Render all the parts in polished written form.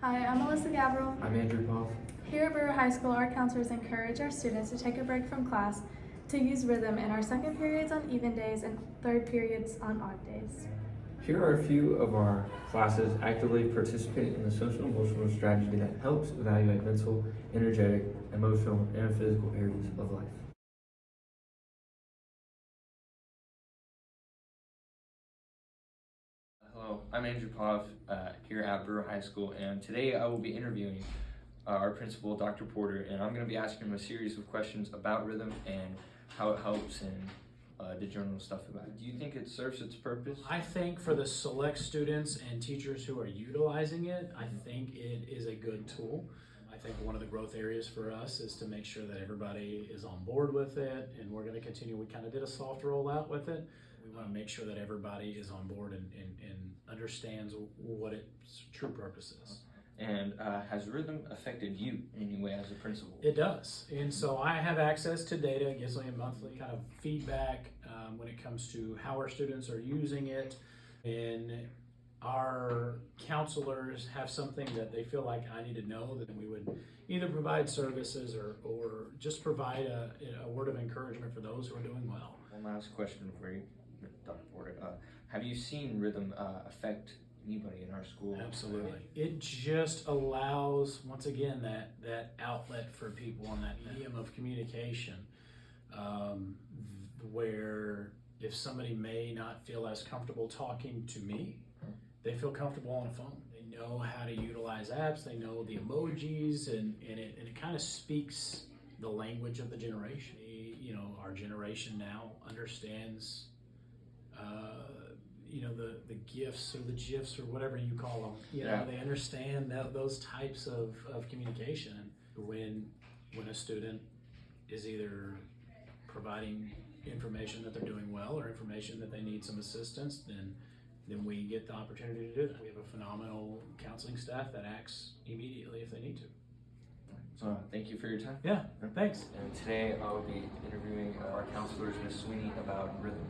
Hi, I'm Melissa Gabriel. I'm Andrew Poff. Here at Brewer High School, our counselors encourage our students to take a break from class to use rhythm in our second periods on even days and third periods on odd days. Here are a few of our classes actively participating in the social emotional strategy that helps evaluate mental, energetic, emotional, and physical areas of life. Hello, I'm Andrew Poff here at Brewer High School, and today I will be interviewing our principal, Dr. Porter, and I'm going to be asking him a series of questions about rhythm and how it helps and the general stuff about it. Do you think it serves its purpose? I think for the select students and teachers who are utilizing it, I think it is a good tool. I think one of the growth areas for us is to make sure that everybody is on board with it, and we're going to continue. We kind of did a soft rollout with it. We want to make sure that everybody is on board and understands what its true purpose is. And has rhythm affected you in any way as a principal? It does. And so I have access to data. It gives me a monthly kind of feedback when it comes to how our students are using it. And our counselors have something that they feel like I need to know, that we would either provide services or just provide a word of encouragement for those who are doing well. One last question for you, Dr. Porter. Have you seen rhythm affect anybody in our school? Absolutely. It just allows, once again, that outlet for people on that medium of communication, where if somebody may not feel as comfortable talking to me, they feel comfortable on a phone. They know how to utilize apps, they know the emojis, and it kind of speaks the language of the generation. Our generation now understands the GIFs or the GIFs or whatever you call them. They understand those types of communication. When a student is either providing information that they're doing well or information that they need some assistance, then we get the opportunity to do that. We have a phenomenal counseling staff that acts immediately if they need to. So thank you for your time. Yeah, thanks. And today I will be interviewing our counselors, Ms. Sweeney, about rhythm.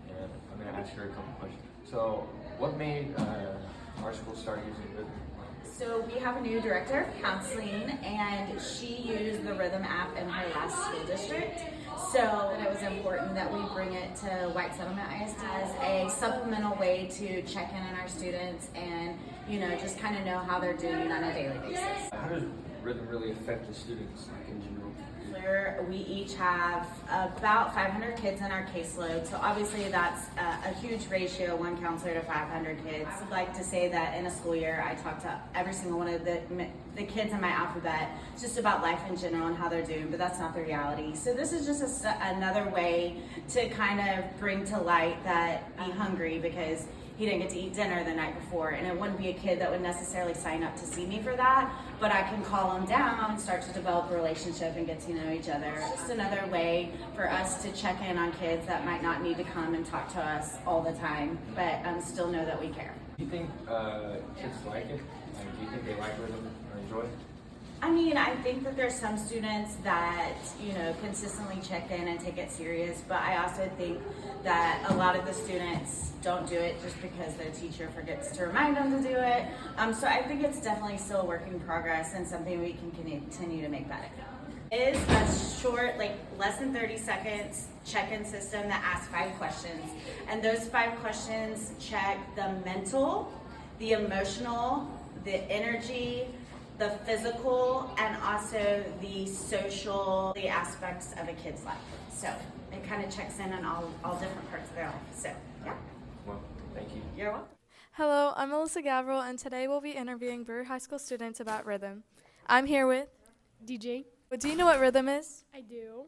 And I'm going to ask her a couple questions. So what made our school start using rhythm? So we have a new director of counseling, and she used the Rhythm app in her last school district. So it was important that we bring it to White Settlement ISD as a supplemental way to check in on our students and, just kind of know how they're doing on a daily basis. How does rhythm really affect the students in general? We each have about 500 kids in our caseload, so obviously that's a huge ratio, one counselor to 500 kids. I'd like to say that in a school year I talk to every single one of the kids in my alphabet just about life in general and how they're doing, but that's not the reality. So this is just another way to kind of bring to light that be hungry because he didn't get to eat dinner the night before, and it wouldn't be a kid that would necessarily sign up to see me for that, but I can call him down and start to develop a relationship and get to know each other. It's just another way for us to check in on kids that might not need to come and talk to us all the time, but still know that we care. Do you think kids like it? Do you think they like rhythm or enjoy it? I think that there's some students that, consistently check in and take it serious, but I also think that a lot of the students don't do it just because their teacher forgets to remind them to do it. So I think it's definitely still a work in progress and something we can continue to make better. It is a short, less than 30 seconds check-in system that asks 5 questions. And those 5 questions check the mental, the emotional, the energy, the physical, and also the social, the aspects of a kid's life. So it kind of checks in on all different parts of their life. So, yeah. Well, thank you. You're welcome. Hello, I'm Melissa Gabriel, and today we'll be interviewing Brewer High School students about rhythm. I'm here with DJ. Do you know what rhythm is? I do.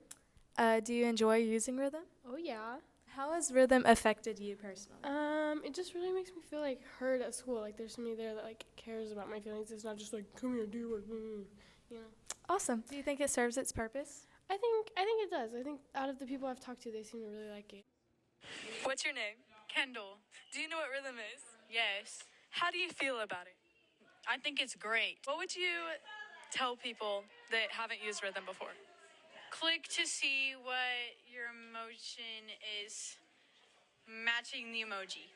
Do you enjoy using rhythm? Oh yeah. How has rhythm affected you personally? It just really makes me feel heard at school. There's somebody there that cares about my feelings. It's not just come here, do your work, Awesome. Do you think it serves its purpose? I think it does. I think out of the people I've talked to, they seem to really like it. What's your name? Kendall. Do you know what rhythm is? Yes. How do you feel about it? I think it's great. What would you tell people that haven't used rhythm before? Click to see what your emotion is matching the emoji.